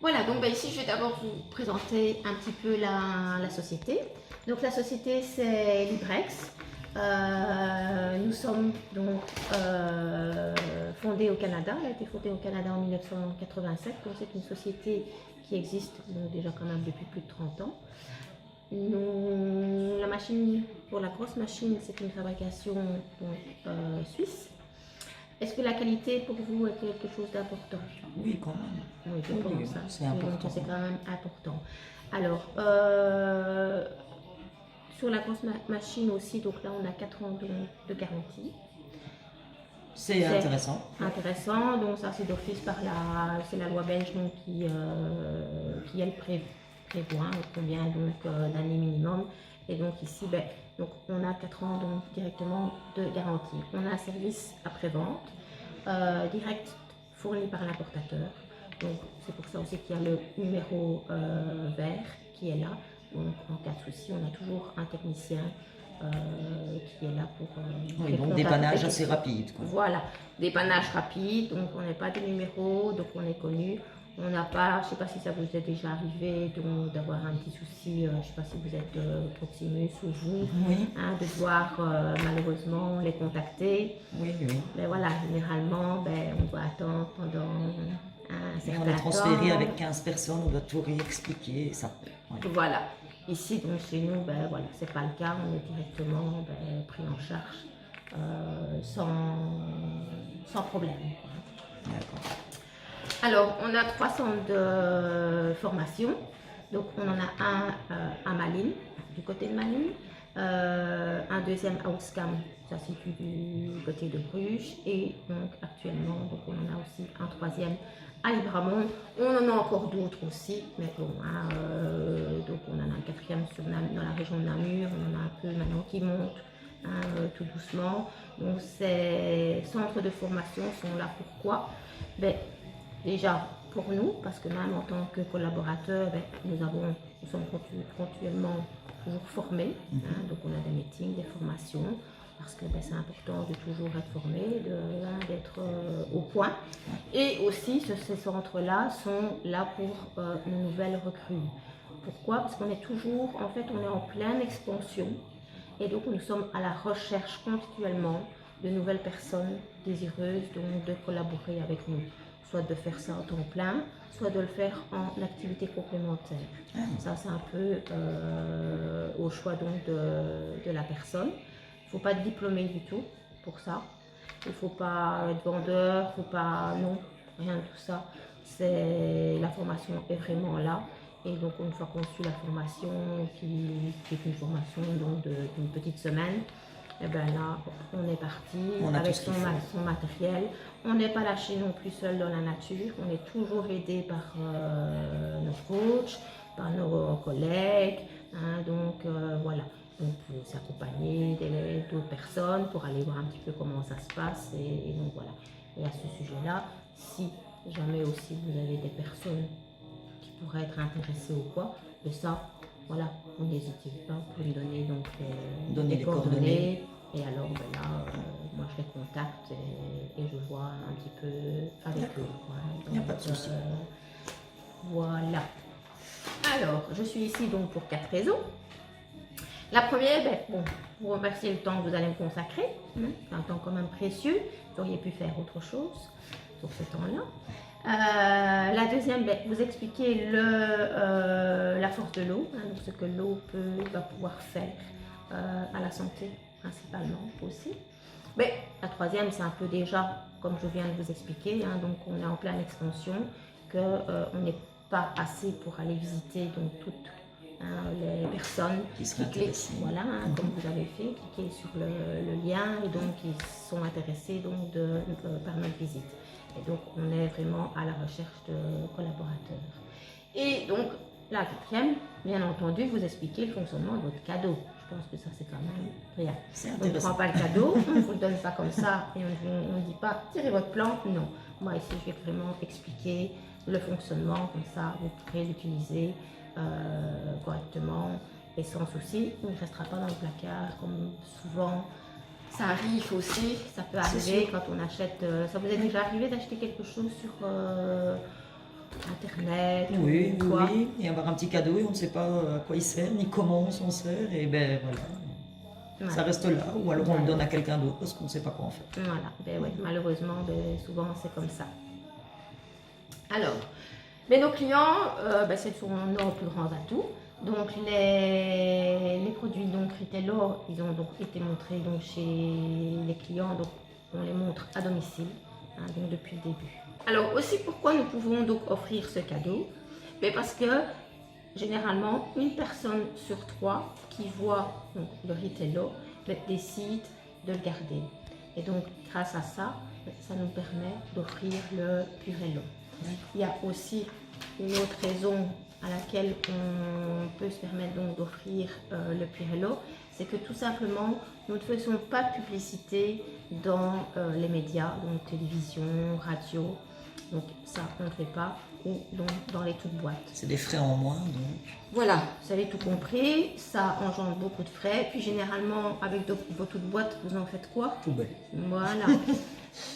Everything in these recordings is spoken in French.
Voilà, donc ici je vais d'abord vous présenter un petit peu la société. Donc la société c'est Librex. Nous sommes donc fondés au Canada. Elle a été fondée au Canada en 1987. Donc c'est une société qui existe donc, déjà quand même depuis plus de 30 ans. La machine, pour la grosse machine, c'est une fabrication donc, suisse. Est-ce que la qualité pour vous est quelque chose d'important? Oui, quand même. Oui, je pense. C'est important. C'est quand même important. Alors, sur la grosse machine aussi, donc là on a 4 ans de garantie. C'est intéressant. Intéressant, donc ça c'est d'office par c'est la loi belge donc, qui elle prévoit combien d'années minimum. Et donc ici, donc on a 4 ans donc, directement de garantie. On a un service après-vente direct fourni par l'importateur. Donc c'est pour ça aussi qu'il y a le numéro vert qui est là. Donc en cas de souci, on a toujours un technicien qui est là pour oui, donc dépannage assez rapide. Quoi. Voilà, dépannage rapide, donc on n'est pas de numéro, donc on est connu. On n'a pas, je ne sais pas si ça vous est déjà arrivé d'avoir un petit souci, je ne sais pas si vous êtes Proximus ou vous, oui. Hein, de devoir malheureusement les contacter. Oui. Mais voilà, généralement, on doit attendre pendant un certain temps. On est transféré avec 15 personnes, on doit tout réexpliquer, ça. Ouais. Voilà. Ici, donc chez nous, voilà, c'est pas le cas, on est directement pris en charge sans problème. D'accord. Alors, on a 3 centres de formation. Donc, on en a un à Malines, du côté de Malines, un deuxième à Ouskam, ça se situe du côté de Bruges, et donc actuellement, donc, on en a aussi un troisième à Libramont. On en a encore d'autres aussi, mais bon, hein, donc on en a un quatrième dans la région de Namur, on en a un peu maintenant qui monte hein, tout doucement. Donc ces centres de formation sont là pourquoi? Déjà pour nous, parce que même en tant que collaborateurs, nous sommes continuellement toujours formés, hein, donc on a des meetings, des formations, parce que c'est important de toujours être formé, d'être au point. Et aussi, ces centres-là sont là pour nos nouvelles recrues. Pourquoi? Parce qu'on est toujours, en fait, on est en pleine expansion. Et donc, nous sommes à la recherche continuellement de nouvelles personnes désireuses donc, de collaborer avec nous. Soit de faire ça en temps plein, soit de le faire en activité complémentaire. Ça, c'est un peu au choix donc, de la personne. Il ne faut pas être diplômé du tout pour ça. Il ne faut pas être vendeur, il ne faut pas... Non, rien de tout ça. La formation est vraiment là. Et donc, une fois qu'on suit la formation, qui est une formation d'une petite semaine, et là, on est parti avec son matériel. On n'est pas lâché non plus seul dans la nature. On est toujours aidé par nos coachs, par nos collègues. Hein, donc, voilà. Donc, vous accompagner d'autres personnes pour aller voir un petit peu comment ça se passe. Et donc, voilà. Et à ce sujet-là, si jamais aussi vous avez des personnes qui pourraient être intéressées ou quoi, de ça, voilà, vous n'hésitez pas pour lui donner donc, les coordonnées. Et alors, moi je les contacte et je vois un petit peu avec eux. Il n'y a pas de souci. Voilà. Alors, je suis ici donc pour 4 raisons. La première, vous remercier le temps que vous allez me consacrer. C'est un temps quand même précieux. Vous auriez pu faire autre chose sur ce temps-là. La deuxième, vous expliquer la force de l'eau, donc ce que l'eau va pouvoir faire à la santé principalement aussi. Mais la troisième, c'est un peu déjà, comme je viens de vous expliquer, hein, donc on est en pleine expansion, qu'on n'est pas assez pour aller visiter donc toutes les personnes qui cliquent, voilà, comme vous avez fait, cliquez sur le lien et donc ils sont intéressés donc par notre visite. Et donc on est vraiment à la recherche de collaborateurs. Et donc la quatrième, bien entendu, vous expliquer le fonctionnement de votre cadeau. Je pense que ça c'est quand même rien. On ne prend pas le cadeau, on ne vous le donne pas comme ça et on ne dit pas tirez votre plante, non. Moi ici je vais vraiment expliquer le fonctionnement, comme ça vous pourrez l'utiliser correctement et sans souci. Il ne restera pas dans le placard comme souvent. Ça arrive aussi, ça peut arriver quand on achète. Ça vous est déjà arrivé d'acheter quelque chose sur internet Oui, ou oui, quoi. oui. Et avoir un petit cadeau et on ne sait pas à quoi il sert, ni comment on s'en sert. Et ben voilà, ça Voilà. reste là. Ou alors on le donne à quelqu'un d'autre parce qu'on ne sait pas quoi en faire. Voilà. Ben ouais, malheureusement, ben, souvent c'est comme ça. Alors, mais nos clients, ben, ce sont nos plus grands atouts. Donc les produits donc Ritello, ils ont donc été montrés donc chez les clients, donc on les montre à domicile, hein, donc depuis le début. Alors aussi pourquoi nous pouvons donc offrir ce cadeau? Ben, parce que généralement une personne sur trois qui voit donc, le Ritello ben, décide de le garder. Et donc grâce à ça, ben, ça nous permet d'offrir le Purello. Il y a aussi une autre raison à laquelle on peut se permettre donc d'offrir le Purello, c'est que tout simplement nous ne faisons pas de publicité dans les médias, donc télévision, radio, donc ça on ne fait pas, ou donc dans les toutes boîtes. C'est des frais en moins donc. Voilà, vous avez tout compris, ça engendre beaucoup de frais, puis généralement avec vos toutes boîtes, vous en faites quoi? Poubelle. Voilà.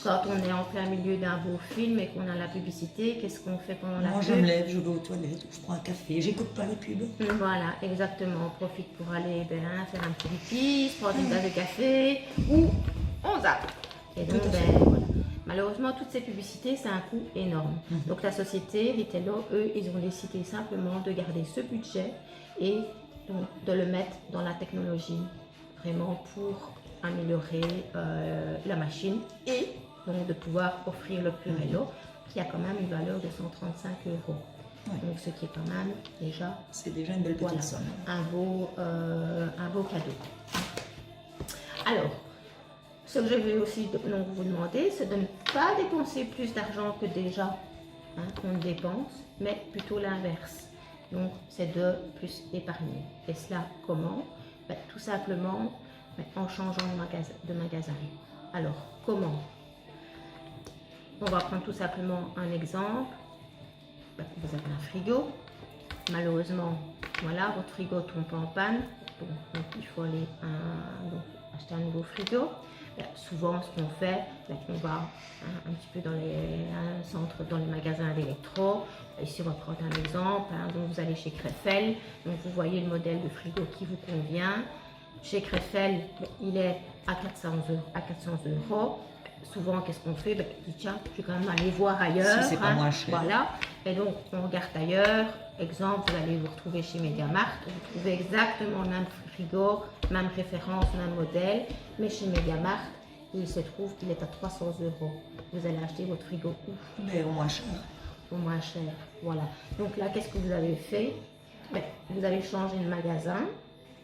Quand on est en plein milieu d'un beau film et qu'on a la publicité, qu'est-ce qu'on fait pendant la Moi pub? je me lève, je vais aux toilettes, je prends un café, j'écoute pas les pubs. Voilà, exactement. On profite pour aller faire un petit pipi, se prendre une tasse de café ou on zappe. Et donc, Tout à fait. voilà. Malheureusement, toutes ces publicités, c'est un coût énorme. Donc, la société Ritello, eux, ils ont décidé simplement de garder ce budget et donc, de le mettre dans la technologie, vraiment pour améliorer la machine et donc de pouvoir offrir le Purello qui a quand même une valeur de 135 €. Ouais. Donc, ce qui est quand même déjà C'est déjà une belle petite voilà, somme. un beau cadeau. Alors, ce que je vais aussi donc, vous demander, c'est de ne pas dépenser plus d'argent que déjà on dépense, mais plutôt l'inverse. Donc, c'est de plus épargner. Et cela, comment? Ben, tout simplement en changeant de magasin. Alors, comment? On va prendre tout simplement un exemple. Vous avez un frigo. Malheureusement, voilà, votre frigo tombe en panne. Bon, donc il faut aller acheter un nouveau frigo. Souvent, ce qu'on fait, on va un petit peu dans les centres, dans les magasins d'électro. Ici, on va prendre un exemple. Donc, vous allez chez Crefel. Donc, vous voyez le modèle de frigo qui vous convient. Chez Crefel, il est à 400 €. Souvent, qu'est-ce qu'on fait? On dit, tiens, je vais quand même aller voir ailleurs. Si c'est pas moins cher. Voilà. Et donc, on regarde ailleurs. Exemple, vous allez vous retrouver chez MediaMarkt. Vous trouvez exactement le même frigo, même référence, même modèle. Mais chez MediaMarkt, il se trouve qu'il est à 300 €. Vous allez acheter votre frigo où? Mais au moins cher. Au moins cher. Voilà. Donc là, qu'est-ce que vous avez fait? Vous avez changé de magasin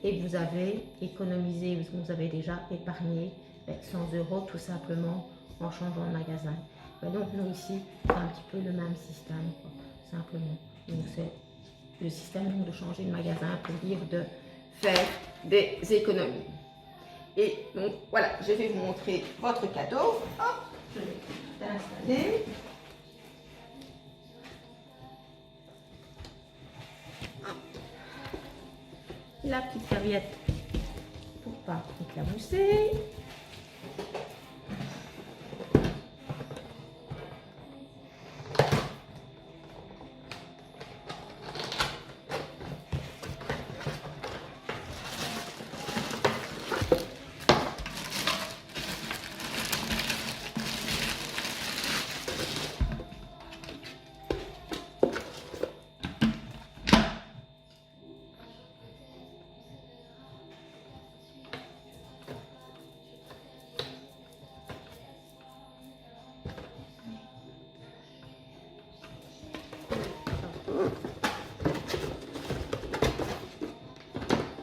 et vous avez économisé, vous avez déjà épargné 100 € tout simplement en changeant de magasin. Donc nous ici, c'est un petit peu le même système, quoi, simplement. Donc c'est le système donc, de changer de magasin pour dire de faire des économies. Et donc voilà, je vais vous montrer votre cadeau. Hop, je vais tout installer. La petite serviette pour pas éclabousser.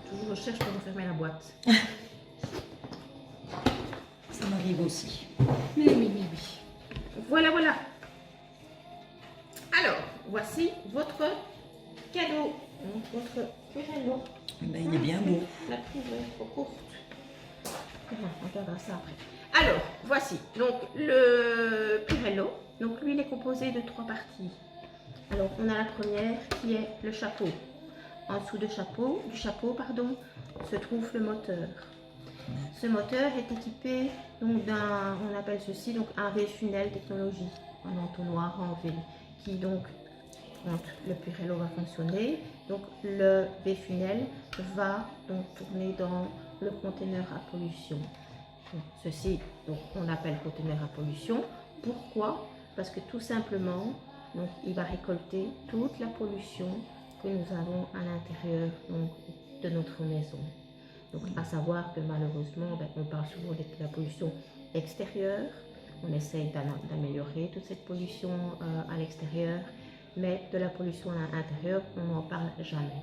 Toujours je cherche pour refermer la boîte. Ça m'arrive aussi. Oui, oui, oui, oui. Voilà, voilà. Alors, voici votre cadeau. Donc, votre Purello. Ben, il est bien beau. La prise est trop courte. Bon, on regardera ça après. Alors, voici donc le Purello. Donc, lui, il est composé de 3 parties. Alors, on a la première qui est le chapeau. En dessous du chapeau, se trouve le moteur. Ce moteur est équipé donc d'un, on appelle ceci donc un V-funnel technologie, un entonnoir en V, qui donc quand le Purello va fonctionner, donc le V-funnel va donc tourner dans le conteneur à pollution. Donc, ceci, donc, on appelle conteneur à pollution. Pourquoi? Parce que tout simplement, donc, il va récolter toute la pollution que nous avons à l'intérieur de notre maison. Donc, à savoir que malheureusement, on parle souvent de la pollution extérieure. On essaye d'améliorer toute cette pollution à l'extérieur, mais de la pollution à l'intérieur, on n'en parle jamais.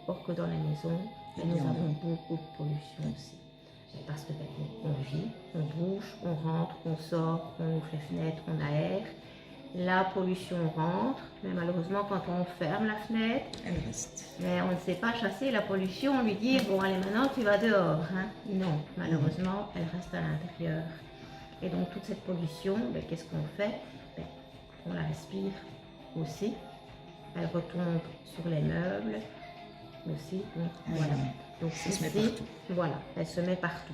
Or que dans la maison, nous avons beaucoup de pollution aussi. Parce que on vit, on bouge, on rentre, on sort, on ouvre les fenêtres, on aère. La pollution rentre, mais malheureusement quand on ferme la fenêtre, elle reste. Mais on ne sait pas chasser la pollution, on lui dit bon allez maintenant tu vas dehors. Hein. Non, malheureusement elle reste à l'intérieur. Et donc toute cette pollution, qu'est-ce qu'on fait? On la respire aussi. Elle retombe sur les meubles aussi. Donc, voilà. Donc ça ici, se met partout. Voilà, elle se met partout.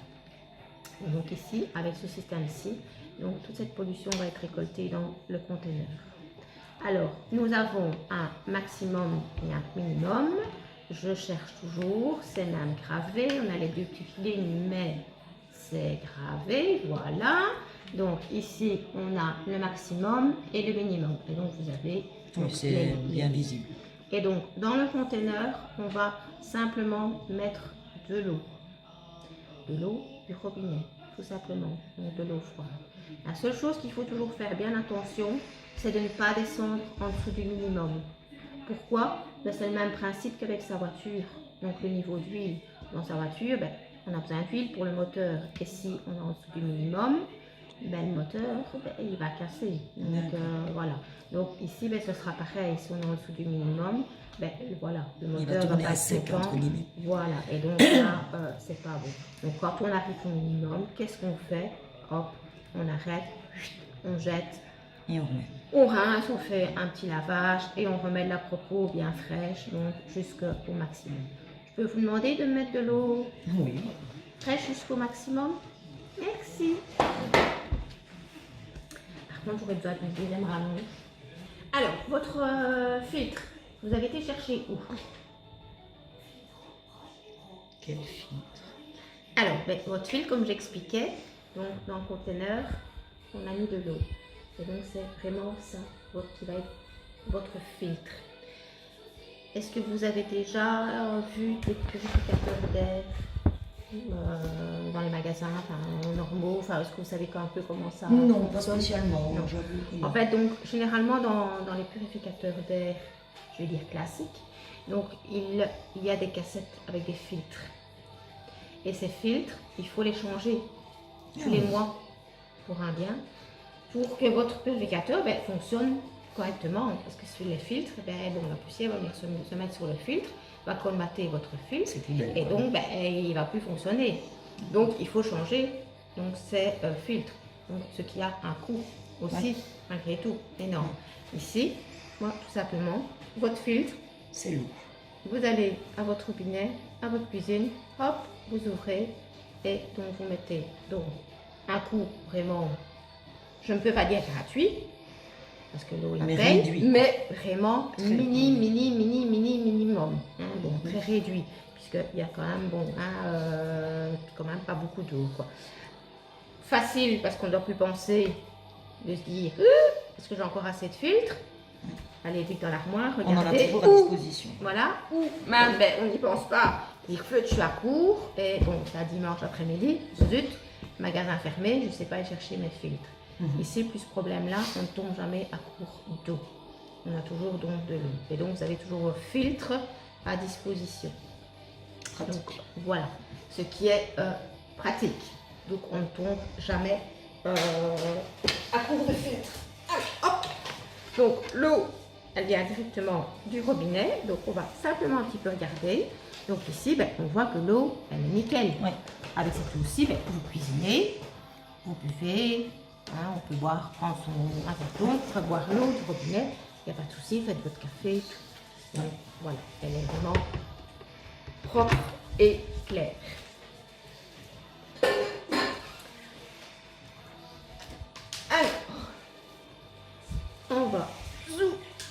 Et donc ici, avec ce système-ci, donc toute cette pollution va être récoltée dans le conteneur. Alors, nous avons un maximum et un minimum. Je cherche toujours, c'est même gravé. On a les deux petites lignes, mais c'est gravé, voilà. Donc ici, on a le maximum et le minimum. Et donc, vous avez... Oui, c'est bien visible. Et donc, dans le conteneur, on va simplement mettre de l'eau. De l'eau du robinet, tout simplement. Donc, de l'eau froide. La seule chose qu'il faut toujours faire bien attention, c'est de ne pas descendre en dessous du minimum. Pourquoi? C'est le même principe qu'avec sa voiture. Donc, le niveau d'huile dans sa voiture, on a besoin d'huile pour le moteur. Et si on est en dessous du minimum, le moteur, il va casser. Donc, voilà. Donc, ici, ce sera pareil. Si on est en dessous du minimum, voilà, le moteur va pas être content. Voilà. Et donc, là, c'est pas bon. Donc, quand on arrive au minimum, qu'est-ce qu'on fait? Hop, on arrête, on jette. Et on remet. On rince, on fait un petit lavage et on remet de la propos bien fraîche, donc jusqu'au maximum. Je peux vous demander de mettre de l'eau fraîche jusqu'au maximum? Merci. Par contre, j'aurais besoin d'une deuxième rallonge. Alors, votre filtre, vous avez été chercher où? Quel filtre? Alors, votre filtre, comme j'expliquais, donc dans le conteneur, on a mis de l'eau. Et donc, c'est vraiment ça qui va être votre filtre. Est-ce que vous avez déjà vu des purificateurs d'air dans les magasins normaux? Est-ce que vous savez un peu comment ça Non, fonctionne? pas spécialement. En fait, donc, généralement, dans les purificateurs d'air, je vais dire classiques, donc, il y a des cassettes avec des filtres. Et ces filtres, il faut les changer tous les mois pour un bien, pour que votre purificateur fonctionne correctement. Parce que sur les filtres, la poussière va venir se mettre sur le filtre, va colmater votre filtre, et donc il ne va plus fonctionner. Donc il faut changer ces filtres, donc, ce qui a un coût aussi, malgré tout, énorme. Ici, moi, tout simplement, votre filtre, c'est l'eau. Vous allez à votre robinet, à votre cuisine, hop, vous ouvrez et donc vous mettez donc un coût vraiment, je ne peux pas dire gratuit, parce que l'eau la paye, réduit, mais vraiment minimum, hein, très réduit, puisqu'il y a quand même, quand même pas beaucoup d'eau, quoi. Facile, parce qu'on ne doit plus penser de se dire, est-ce que j'ai encore assez de filtres? Allez vite dans l'armoire, regardez. On en a toujours à disposition. Voilà, ou même, on n'y pense pas. Il faut que je suis à court, et bon, c'est à dimanche après-midi, zut, magasin fermé, je ne sais pas aller chercher mes filtres. Ici, plus ce problème-là, on ne tombe jamais à court d'eau. On a toujours donc de l'eau. Et donc, vous avez toujours vos filtres à disposition. Donc, voilà, ce qui est pratique. Donc, on ne tombe jamais à court de filtre. Allez, hop. Donc, l'eau, elle vient directement du robinet. Donc, on va simplement un petit peu regarder. Donc, ici, on voit que l'eau, elle est nickel. Avec cette eau-ci, vous cuisinez, vous buvez. Hein, on peut boire, prendre un bâton, boire l'eau du robinet, il n'y a pas de souci, faites votre café. Donc voilà, elle est vraiment propre et claire. Alors, on va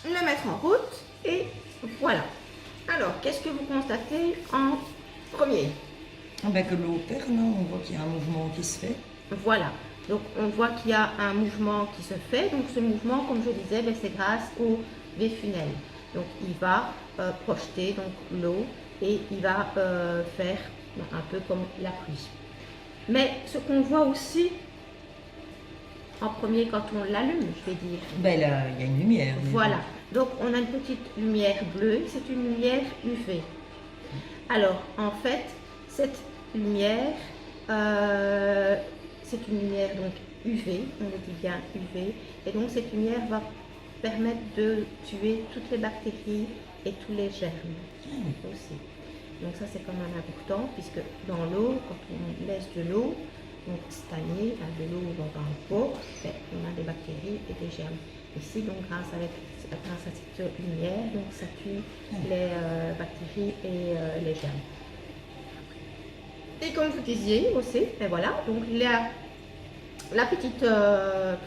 le mettre mettre en route et voilà. Alors, qu'est-ce que vous constatez en premier? Ah ben que l'eau perd, non, on voit qu'il y a un mouvement qui se fait. Voilà. Donc, on voit qu'il y a un mouvement qui se fait. Donc, ce mouvement, comme je disais, ben, c'est grâce au V-funnel. Donc, il va projeter donc l'eau et il va faire un peu comme la pluie. Mais ce qu'on voit aussi en premier quand on l'allume, je vais dire. Ben là, il y a une lumière. Voilà. Donc, on a une petite lumière bleue. C'est une lumière UV. Alors, en fait, cette lumière, c'est une lumière donc UV, on le dit bien UV, et donc cette lumière va permettre de tuer toutes les bactéries et tous les germes aussi. Donc ça c'est quand même important puisque dans l'eau, quand on laisse de l'eau, donc stagner, de l'eau dans un pot, on a des bactéries et des germes. Ici, donc grâce à cette lumière, donc ça tue les bactéries et les germes. Et comme vous disiez aussi, et voilà, donc la petite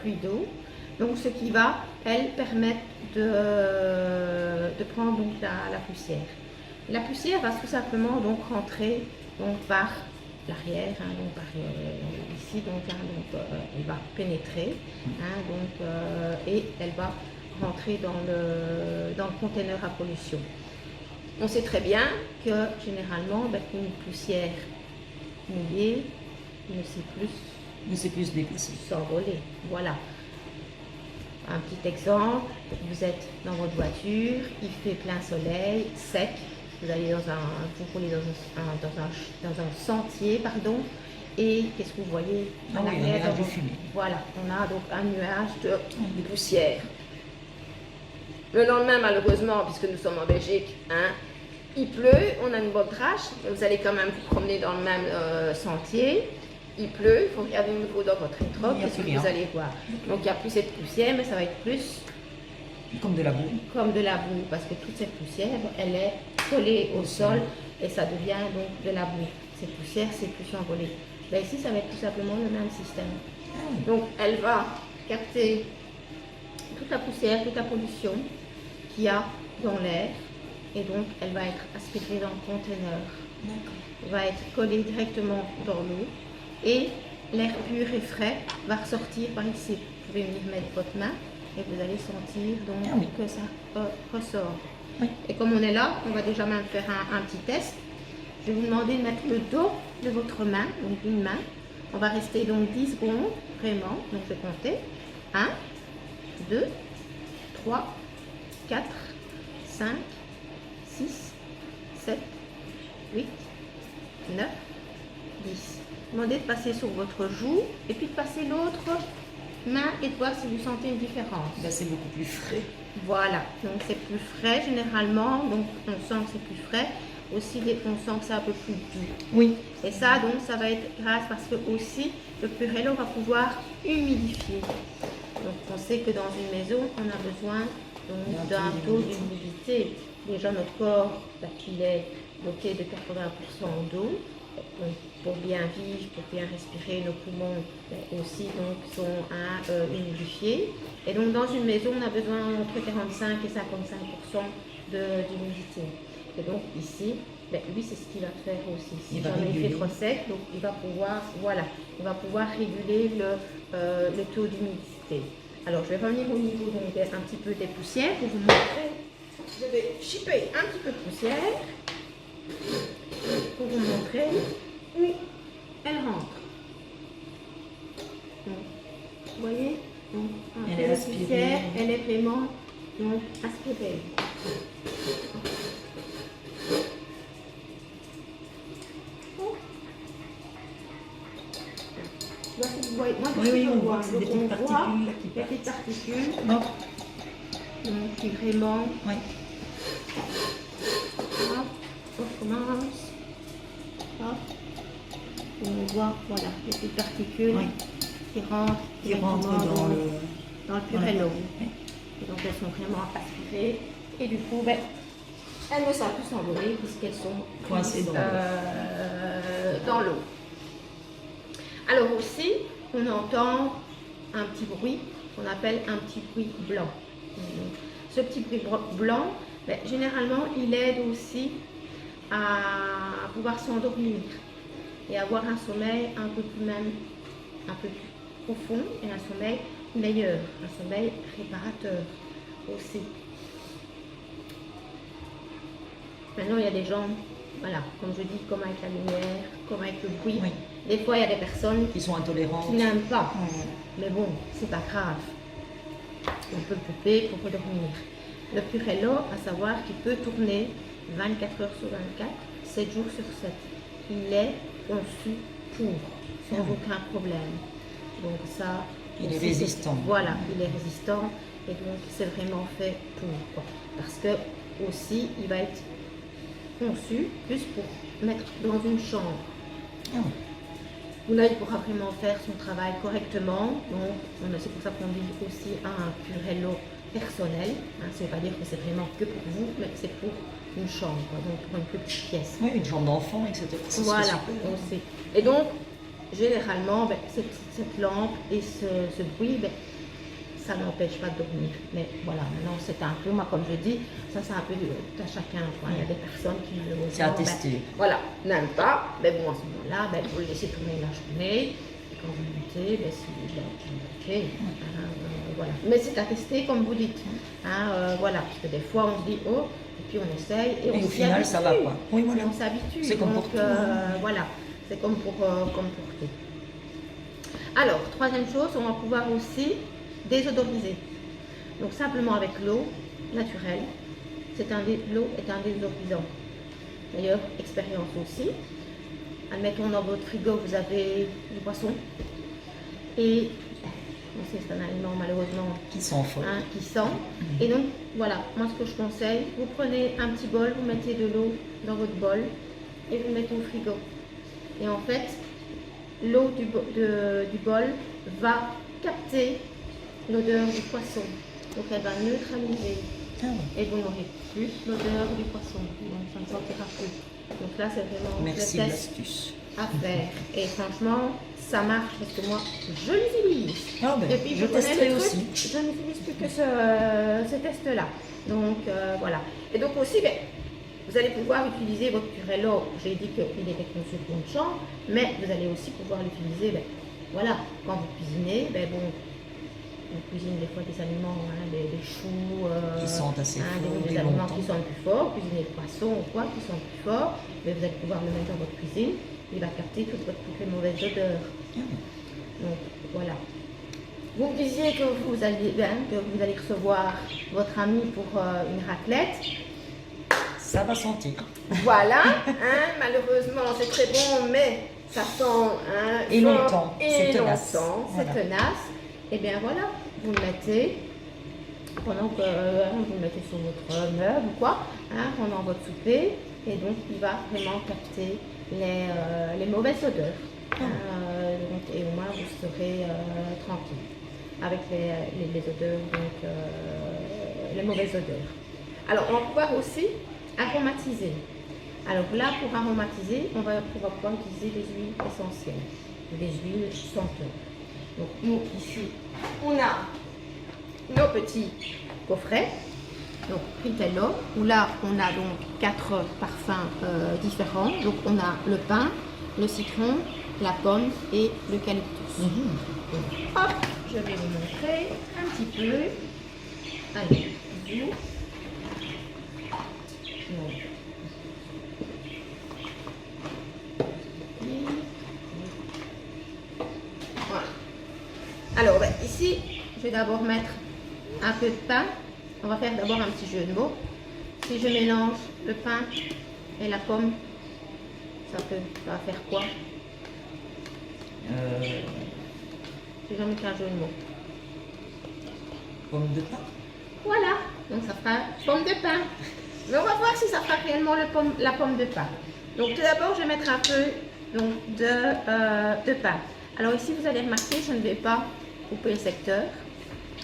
pluie d'eau, donc ce qui va, elle, permettre de prendre donc la poussière. La poussière va tout simplement donc rentrer donc par l'arrière, hein, donc par ici, donc, hein, donc elle va pénétrer, hein, donc, et elle va rentrer dans le conteneur à pollution. On sait très bien que généralement, ben, une poussière mouillée ne sait plus se déplacer. S'envoler. Voilà. Un petit exemple, vous êtes dans votre voiture, il fait plein soleil, sec, vous allez vous roulez dans un sentier, pardon, et qu'est-ce que vous voyez? Ah oui, un nuage de fumée. Voilà, on a donc un nuage de poussière. Le lendemain, malheureusement, puisque nous sommes en Belgique, hein, il pleut, on a une bonne trace, vous allez quand même vous promener dans le même sentier. Il pleut, il faut regarder au niveau dans votre rétro, qu'est-ce que vous allez voir. Donc il n'y a plus cette poussière, mais ça va être plus comme de la boue. Comme de la boue, parce que toute cette poussière, elle est collée au sol et ça devient donc de la boue. Cette poussière, c'est plus s'envoler. Là ici, ça va être tout simplement le même système. Donc elle va capter toute la poussière, toute la pollution qu'il y a dans l'air et donc elle va être aspirée dans le conteneur. Elle va être collée directement dans l'eau. Et l'air pur et frais va ressortir par ici. Vous pouvez venir mettre votre main et vous allez sentir donc que ça ressort. Oui. Et comme on est là, on va déjà même faire un petit test. Je vais vous demander de mettre le dos de votre main, donc d'une main. On va rester donc 10 secondes, vraiment. Donc je vais compter. 1, 2, 3, 4, 5, 6, 7, 8, 9, 10. Demandez de passer sur votre joue et puis de passer l'autre main et de voir si vous sentez une différence. Ben, c'est beaucoup plus frais. Voilà, donc c'est plus frais généralement, donc on sent que c'est plus frais. Aussi, on sent que c'est un peu plus doux. Oui. Et ça, donc, ça va être grâce parce que aussi, le Purello va pouvoir humidifier. Donc, on sait que dans une maison, on a besoin d'un taux d'humidité. Déjà, notre corps, il est doté de 80% d'eau. Pour bien vivre, pour bien respirer, nos poumons aussi donc, sont humidifiés. Et donc dans une maison, on a besoin entre 45 et 55% d'humidité. Et donc ici, lui c'est ce qu'il va faire aussi. Si jamais il fait trop sec, donc il va pouvoir, voilà, il va pouvoir réguler le taux d'humidité. Alors je vais revenir au niveau donc, un petit peu des poussières pour vous montrer. Je vais chipper un petit peu de poussière pour vous montrer où elle rentre. Donc, vous voyez, donc, elle est aspirée. Poussière, elle est vraiment donc, aspirée. Vous voyez, moi, on voit des petites particules qui des petites particules. Non. Donc, qui vraiment. Oui. Hop, on commence. Hop. On voit, voilà, les petites particules qui rentrent dans le Purello. Oui. Et donc elles sont vraiment aspirées. Et du coup, elles ne savent plus s'envoler puisqu'elles sont coincées dans l'eau. Alors aussi, on entend un petit bruit qu'on appelle un petit bruit blanc. ce petit bruit blanc, ben, généralement, il aide aussi à pouvoir s'endormir et avoir un sommeil un peu plus profond et un sommeil meilleur, un sommeil réparateur aussi. Maintenant, il y a des gens, voilà, comme je dis, comme avec la lumière, comme avec le bruit. Oui. Des fois, il y a des personnes Qui sont intolérantes. qui n'aiment pas. Ouais. Mais bon, c'est pas grave. On peut le couper pour redormir. Le Purello, à savoir qu'il peut tourner 24 heures sur 24, 7 jours sur 7. Il est conçu pour, sans aucun problème. Donc ça... Il est aussi, résistant. Voilà, il est résistant et donc c'est vraiment fait pour. Quoi. Parce que aussi, il va être conçu plus pour mettre dans une chambre. Ah. Où là, il pourra vraiment faire son travail correctement. Donc, c'est pour ça qu'on dit aussi un Purello personnel. Hein, ça ne veut pas dire que c'est vraiment que pour vous, mais que c'est pour une chambre, donc pour une petite pièce. Oui, une chambre d'enfant, etc. Voilà, aussi. Et donc, généralement, ben, cette lampe et ce bruit, ben, ça n'empêche pas de dormir. Mais voilà, maintenant c'est un peu, moi comme je dis, ça c'est un peu à chacun. Quoi. Il y a des personnes qui malheureusement, c'est à tester. Ben, voilà, n'aiment pas. Mais bon, à ce moment-là, ben, vous le laissez tourner la journée. Et quand vous le mettez, ben, ok. Voilà. Mais c'est à tester comme vous dites. Hein, voilà, parce que des fois on se dit, oh, et puis on essaye. Et au final, ça va pas. Oui, voilà. On s'habitue. C'est comme pour tout. Voilà, c'est comme pour tout. Alors, troisième chose, on va pouvoir aussi désodoriser. Donc simplement avec l'eau naturelle, l'eau est un désodorisant. D'ailleurs, expérience aussi. Admettons dans votre frigo, vous avez du poisson et on sait c'est un aliment malheureusement qui sent fort. Hein, qui sent. Et donc voilà, moi ce que je conseille, vous prenez un petit bol, vous mettez de l'eau dans votre bol et vous le mettez au frigo. Et en fait, l'eau du bol va capter l'odeur du poisson. Donc elle va neutraliser. Et vous n'aurez plus l'odeur du poisson. Donc ça ne sentira plus. Donc là c'est vraiment Merci le test l'astuce à faire. Et franchement, ça marche parce que moi je l'utilise. Ah ben, Et puis je testerai aussi. Je n'utilise plus que ce test-là. Donc voilà. Et donc aussi, ben, vous allez pouvoir utiliser votre Purello. J'ai dit qu'il était conçu pour une chambre, mais vous allez aussi pouvoir l'utiliser. Ben, voilà, quand vous cuisinez, ben bon. On cuisine des fois des aliments, hein, des choux, qui sentent assez fort, des aliments qui sentent plus fort, cuisiner le poisson ou quoi, qui sentent plus fort, mais vous allez pouvoir le mettre dans votre cuisine, il va capter toutes les mauvaises odeurs. Donc voilà. Vous me disiez que vous allez recevoir votre ami pour une raclette. Ça va sentir. Voilà, hein, malheureusement c'est très bon, mais ça sent et longtemps, c'est tenace. C'est tenace. Et bien voilà, vous le mettez pendant que vous le mettez sur votre meuble ou quoi, hein, pendant votre souper, et donc il va vraiment capter les mauvaises odeurs. Et au moins vous serez tranquille avec les odeurs, donc les mauvaises odeurs. Alors on va pouvoir aussi aromatiser. Alors là, pour aromatiser, on va pouvoir utiliser des huiles essentielles, des huiles senteuses. Donc nous ici, on a nos petits coffrets, donc Fritello, où là on a donc 4 parfums différents. Donc on a le pin, le citron, la pomme et l'eucalyptus. Hop, je vais vous montrer un petit peu. Allez, vous. Alors ben, ici, je vais d'abord mettre un peu de pain. On va faire d'abord un petit jeu de mots. Si je mélange le pain et la pomme, ça va faire quoi? J'ai jamais fait un jeu de mots. Pomme de pain. Voilà, donc ça fera pomme de pain. Mais on va voir si ça fera réellement la pomme de pain. Donc tout d'abord, je vais mettre un peu donc, de pain. Alors ici, vous allez remarquer, je ne vais pas couper le secteur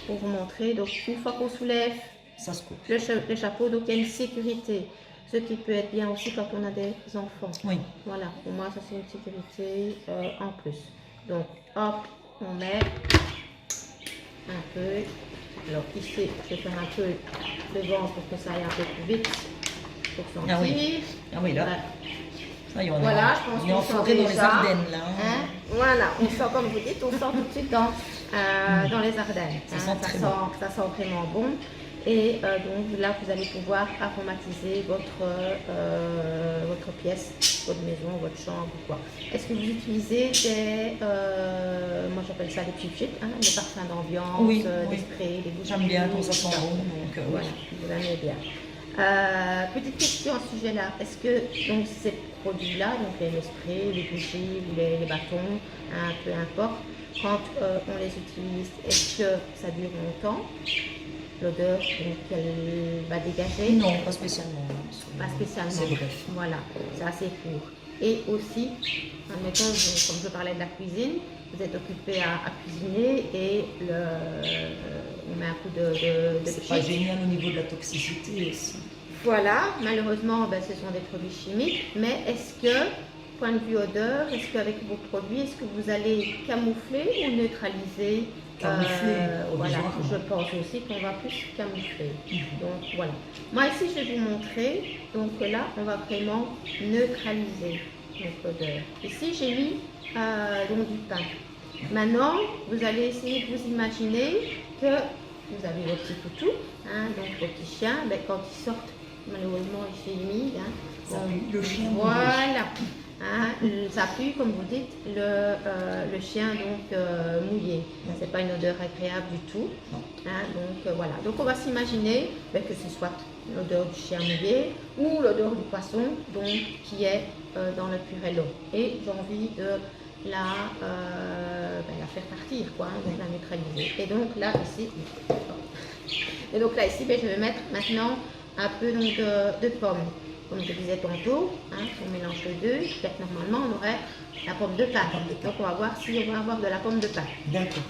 pour vous montrer. Donc une fois qu'on soulève ça se coupe. Le chapeau, donc il y a une sécurité. Ce qui peut être bien aussi quand on a des enfants. Oui. Voilà, pour moi ça c'est une sécurité en plus. Donc hop, on met un peu. Alors ici, je vais faire un peu le vent pour que ça aille un peu plus vite pour sentir. Ah oui. Ah oui, là. Ouais. Ça y est, on est Voilà, en- je pense on est en qu'on sent forêt dans les déjà, Ardennes, là. hein. Voilà, on sent, comme vous dites, on sent tout de suite dans les Ardennes. Ça hein. sent très bon. Ça sent vraiment bon. Et donc là, vous allez pouvoir aromatiser votre pièce, votre maison, votre chambre ou quoi. Est-ce que vous utilisez des, moi j'appelle ça des pipchettes, hein, des parfums d'ambiance, Oui, des oui. sprays, des bougies. J'aime bien quand ça tout sent ça. bon, donc Voilà, oui. vous aimez bien. Petite question à ce sujet-là. Est-ce que donc, ces produits-là, donc les sprays, les bougies, les bâtons, hein, peu importe, quand on les utilise, est-ce que ça dure longtemps? L'odeur qu'elle va dégager? Non, pas spécialement. Pas spécialement. C'est bref. Voilà, c'est assez court. Et aussi, admettons, comme je parlais de la cuisine, vous êtes occupé à cuisiner et on met un coup de C'est pas pchit. génial au niveau de la toxicité aussi. Voilà, malheureusement, ben, ce sont des produits chimiques, mais est-ce que, point de vue odeur, est-ce qu'avec vos produits, est-ce que vous allez camoufler ou neutraliser? Camoufler, Voilà, obligatoirement. je pense aussi qu'on va plus camoufler. Donc voilà. Moi ici, je vais vous montrer. Donc là, on va vraiment neutraliser notre odeur. Ici, j'ai mis donc du pain. Maintenant, vous allez essayer de vous imaginer que vous avez vos petits toutous, hein, donc vos petits chiens, ben, quand ils sortent, malheureusement, il fait humide. Hein, Ça pue le chien. voilà. Hein, ça pue, comme vous dites, le chien donc mouillé. C'est pas une odeur agréable du tout. Non. Hein, donc voilà. Donc on va s'imaginer ben, que ce soit l'odeur du chien mouillé ou l'odeur du poisson donc, qui est dans le purello. Et j'ai envie de la faire partir, quoi, hein, donc la neutraliser. Et donc là ici, ben, je vais mettre maintenant un peu donc, de pommes. Comme je disais tantôt, hein, on mélange les deux. Ben, normalement, on aurait la pomme de pin. Donc, on va voir si on va avoir de la pomme de pin. D'accord.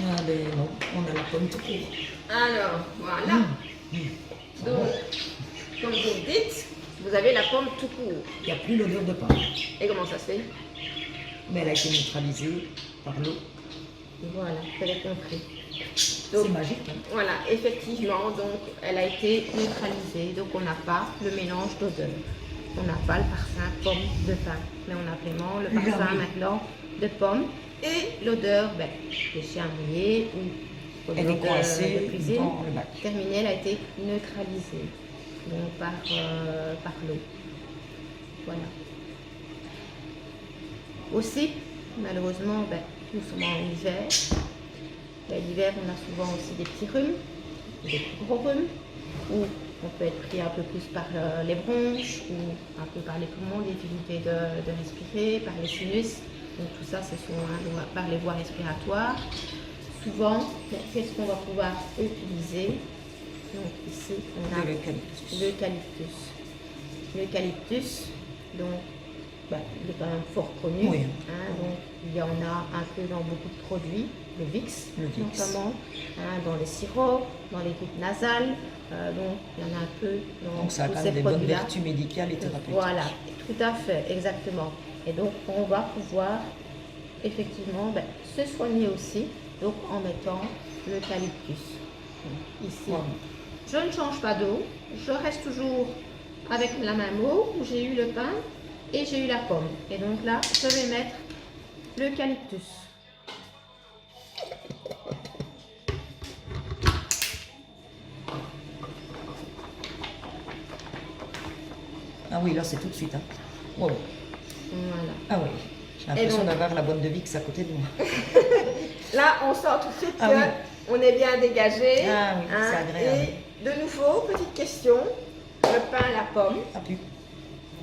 Ah ben non, on a la pomme tout court. Alors, voilà. Donc, comme vous le dites, vous avez la pomme tout court. Il n'y a plus l'odeur de pain. Et comment ça se fait? Mais elle a été neutralisée par l'eau. Voilà, vous avez compris. C'est magique. Hein. Voilà, effectivement, donc elle a été neutralisée, donc on n'a pas le mélange d'odeur. On n'a pas le parfum pomme de pain, mais on a vraiment le parfum maintenant de pomme et l'odeur ben, des chiens mouillés ou Elle est l'odeur coincée de cuisine. dans le bac. Terminée, elle a été neutralisée donc, par l'eau. Voilà. Aussi, malheureusement, ben, nous sommes en hiver. Ben, l'hiver, on a souvent aussi des petits rhumes, des plus gros rhumes, où on peut être pris un peu plus par les bronches ou un peu par les poumons, des difficultés de respirer, par les sinus. Donc tout ça, ce sont par les voies respiratoires. Souvent, ben, qu'est-ce qu'on va pouvoir utiliser? Donc ici, on a De l'eucalyptus. l'eucalyptus. L'eucalyptus, donc, ben, il est quand même fort connu. Oui. Hein, donc, il y en a un peu dans beaucoup de produits, le Vicks, Le Vicks. notamment, hein, dans les sirops, dans les gouttes nasales. Donc, il y en a un peu dans Donc ça a tous quand ces même des bonnes produits-là. vertus médicales et thérapeutiques. Voilà, tout à fait, exactement. Et donc, on va pouvoir effectivement ben, se soigner aussi, donc en mettant l'eucalyptus. Ici, Voilà. je ne change pas d'eau, je reste toujours avec la même eau où j'ai eu le pain et j'ai eu la pomme. Et donc là, je vais mettre l'eucalyptus. Ah oui, là c'est tout de suite. Hein. Wow. Voilà. Ah oui, j'ai l'impression donc- d'avoir la bonne de Vicks à côté de moi. Là, on sent tout de suite Ah que oui. on est bien dégagé. Ah oui, c'est agréable. Et de nouveau, petite question, le pain, la pomme. Ah plus.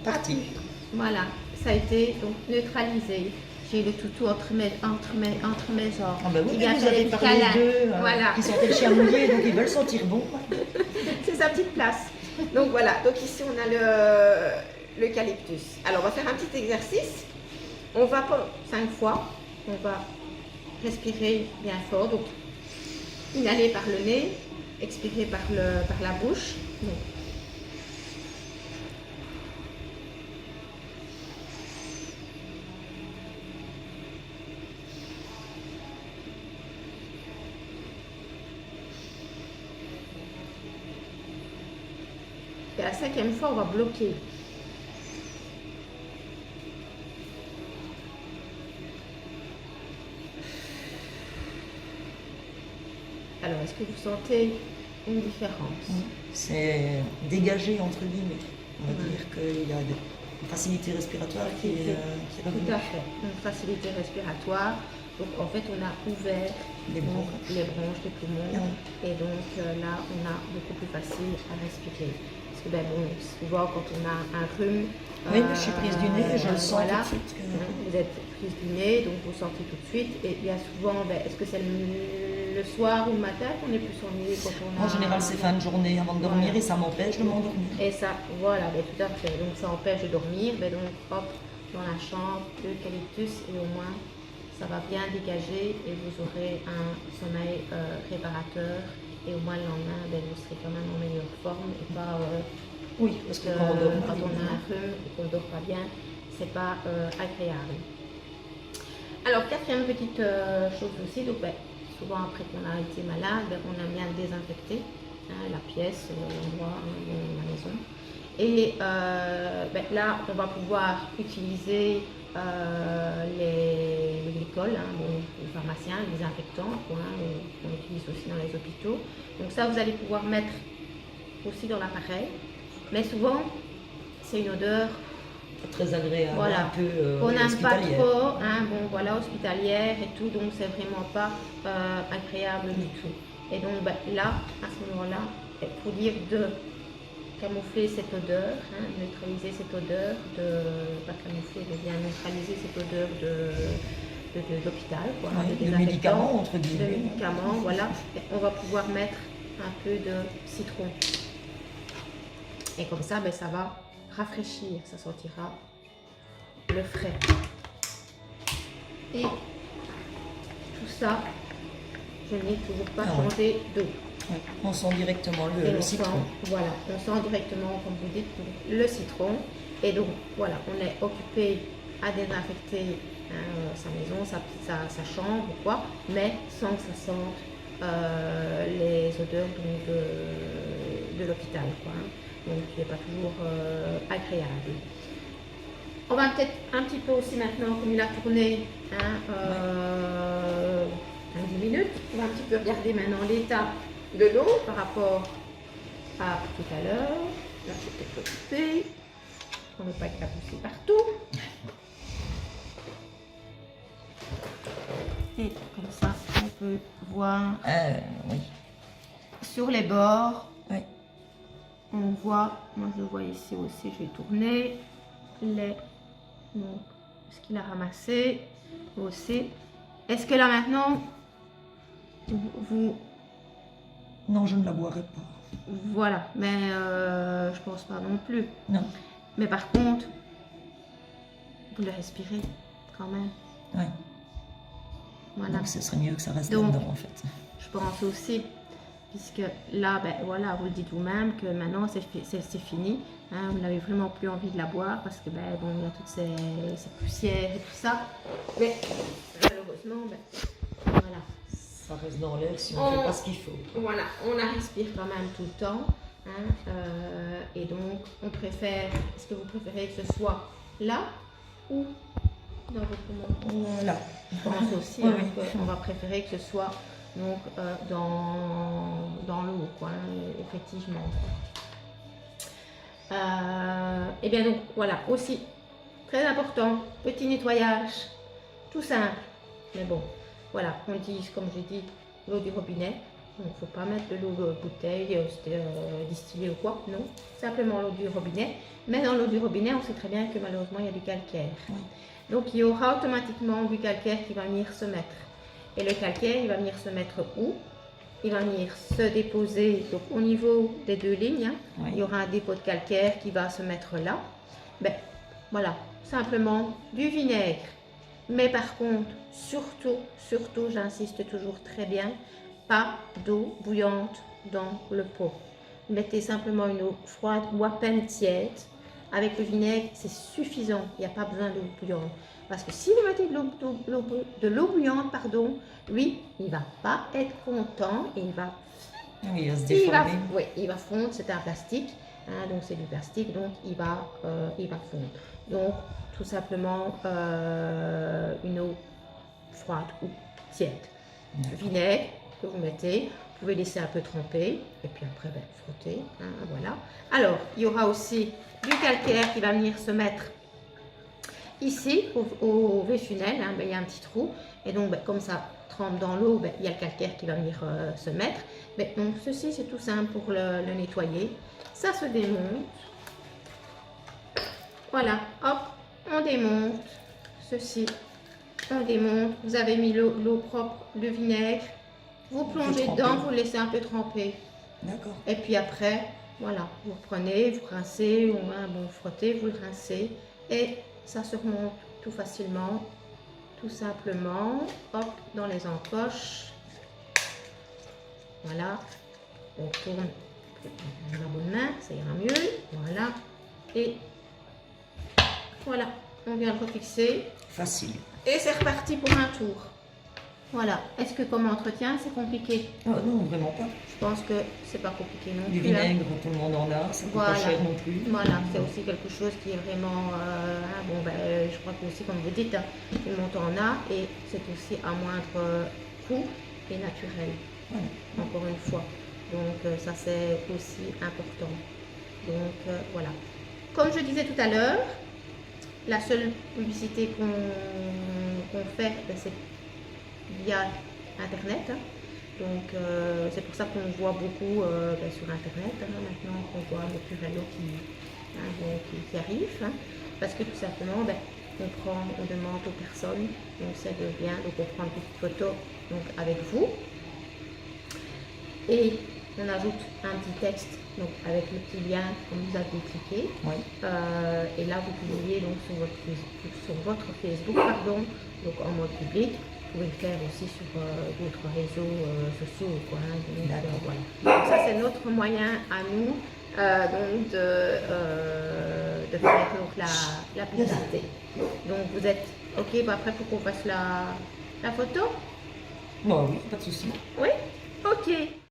Parti. Voilà, ça a été donc neutralisé. J'ai le toutou entre mes jambes. Ah bah oui, Il mais vient vous faire avez des parlé câlins. d'eux, Voilà, qui sentaient le chien mouillé, donc ils veulent sentir bon. c'est sa petite place. Donc voilà, donc ici on a l'eucalyptus. Alors on va faire un petit exercice. On va pas 5 fois, on va respirer bien fort. Donc inhaler par le nez, expirer par la bouche. Donc, 5e fois, on va bloquer. Alors, est-ce que vous sentez une différence? C'est dégagé entre guillemets. On va dire qu'il y a une facilité respiratoire qui est revenue. Tout à fait, une facilité respiratoire. Donc en fait, on a ouvert Les donc, bronches. les bronches des poumons Oui. et donc là, on a beaucoup plus facile à respirer. Parce que ben, bon, souvent quand on a un rhume, Oui, je suis prise du nez, je le sens voilà, tout de suite. vous êtes prise du nez, donc vous sentez tout de suite. Et il y a souvent, ben, est-ce que c'est le soir ou le matin qu'on est plus ennuyé quand on a... En général, c'est fin de journée avant de dormir Voilà. et ça m'empêche de m'endormir. Et ça, voilà, ben, tout à fait. Donc ça empêche de dormir. Ben, donc hop, dans la chambre, l'eucalyptus et au moins ça va bien dégager et vous aurez un sommeil réparateur. Et au moins le lendemain, ben, vous serez quand même en meilleure forme et pas Oui, parce que quand on dort, quand on a un rhume et qu'on ne dort pas bien, c'est pas agréable. Alors, 4e petite chose aussi, donc ben, souvent après qu'on a été malade, ben, on aime bien désinfecter la pièce, l'endroit, la maison. Et ben, là, on va pouvoir utiliser les glycols, bon, les pharmaciens, les désinfectants qu'on utilise aussi dans les hôpitaux. Donc ça, vous allez pouvoir mettre aussi dans l'appareil. Mais souvent, c'est une odeur très agréable, voilà, un peu on n'aime pas hospitalière. trop, bon voilà, hospitalière et tout, donc c'est vraiment pas agréable du tout. Et donc ben, là, à ce moment-là, pour dire de camoufler cette odeur, neutraliser cette odeur, pas camoufler, mais bien neutraliser cette odeur de l'hôpital, quoi, Oui, de de médicaments, entre guillemets. de médicaments, voilà. Et on va pouvoir mettre un peu de citron. Et comme ça, ben, ça va rafraîchir, ça sentira le frais. Et tout ça, je n'ai toujours pas changé d'eau. Ouais, on sent directement le citron. Voilà, on sent directement, comme vous dites, le citron. Et donc, voilà, on est occupé à désinfecter sa maison, sa chambre ou quoi, mais sans que ça sente les odeurs donc, de l'hôpital, quoi. Donc, qui n'est pas toujours agréable. On va peut-être un petit peu aussi maintenant, comme il a tourné 10 minutes, on va un petit peu regarder maintenant l'état de l'eau par rapport à tout à l'heure. Là, je vais peut-être l'occuper. On ne veut pas que la poussée partout. Et comme ça, on peut voir Oui. sur les bords. Oui. On voit, moi je vois ici aussi, je vais tourner donc, ce qu'il a ramassé aussi. Est-ce que là maintenant, vous... Non, je ne la boirai pas. Voilà, mais je pense pas non plus. Non. Mais par contre, vous le respirez quand même. Oui. Voilà. Donc ce serait mieux que ça reste Donc, là-dedans en fait. Je pense aussi, puisque là, ben voilà, vous le dites vous-même que maintenant c'est fini. Vous n'avez vraiment plus envie de la boire parce que ben bon, il y a toutes ces poussières et tout ça. Mais malheureusement, ben voilà. Ça reste dans l'air si on ne fait pas ce qu'il faut. Voilà, on la respire quand même tout le temps. Et donc, on préfère, est-ce que vous préférez que ce soit là ou dans vos poumons? Là. Je pense aussi Oui, qu'on va préférer que ce soit donc, dans l'eau, quoi, effectivement. Et bien donc, voilà, aussi, très important, petit nettoyage, tout simple, mais bon, voilà, on dit, comme j'ai dit, l'eau du robinet. Donc, il ne faut pas mettre de l'eau de bouteille distillée ou quoi, non, simplement l'eau du robinet. Mais dans l'eau du robinet, on sait très bien que malheureusement, il y a du calcaire. Oui. Donc, il y aura automatiquement du calcaire qui va venir se mettre. Et le calcaire, il va venir se mettre où? Il va venir se déposer donc, au niveau des deux lignes. Oui. Il y aura un dépôt de calcaire qui va se mettre là. Ben, voilà, simplement du vinaigre. Mais par contre, surtout, j'insiste toujours très bien, pas d'eau bouillante dans le pot. Mettez simplement une eau froide ou à peine tiède. Avec le vinaigre, c'est suffisant. Il n'y a pas besoin d'eau bouillante. Parce que si vous mettez de l'eau bouillante, lui, il ne va pas être content et il va Oui, il va se déformer. Il va fondre, c'est un plastique. hein, donc c'est du plastique, donc il va fondre. Donc tout simplement une eau froide ou tiède. Vinaigre que vous mettez, vous pouvez laisser un peu tremper et puis après ben, frotter, hein, voilà. Alors il y aura aussi du calcaire qui va venir se mettre ici au V-funnel, hein, ben, il y a un petit trou et donc ben, comme ça trempe dans l'eau, ben, il y a le calcaire qui va venir se mettre. Mais, donc ceci c'est tout simple pour le nettoyer, ça se démonte, voilà, hop, on démonte, ceci, on démonte, vous avez mis l'eau propre, le vinaigre, vous plongez dedans, vous laissez un peu tremper. D'accord. Et puis après, voilà, vous reprenez, vous rincez, ou un bon frottez, vous le rincez et ça se remonte tout facilement, tout simplement, hop, dans les encoches. Voilà, on tourne la bonne main, ça ira mieux, voilà, et voilà, on vient le refixer. Facile. Et c'est reparti pour un tour. Voilà, est-ce que comme entretien, c'est compliqué? Oh, non, vraiment pas. Je pense que c'est pas compliqué non Du plus. Hein. vinaigre, tout le monde en a, ça coûte Voilà. pas cher non plus. Voilà, c'est aussi quelque chose qui est vraiment, bon ben, je crois que aussi comme vous dites, hein, tout le monde en a et c'est aussi à moindre coût et naturel, Voilà. encore une fois. Donc ça c'est aussi important. Donc voilà. Comme je disais tout à l'heure, la seule publicité qu'on fait, ben, c'est via Internet. Hein. Donc c'est pour ça qu'on voit beaucoup ben, sur Internet, hein, maintenant qu'on voit le Purello qui arrive. Hein, parce que tout simplement, ben, on demande aux personnes, donc c'est de bien, donc on prend une petite photo donc, avec vous. Et on ajoute un petit texte donc avec le petit lien comme vous avez cliqué. Oui. Et là vous publiez donc sur votre Facebook, pardon, donc en mode public. Vous pouvez le faire aussi sur d'autres réseaux sociaux. Quoi, hein, donc, voilà. Donc ça c'est notre moyen à nous donc de faire donc, la publicité. Donc vous êtes ok après pour qu'on fasse la photo? Bon, oui, pas de souci. Oui. Ok.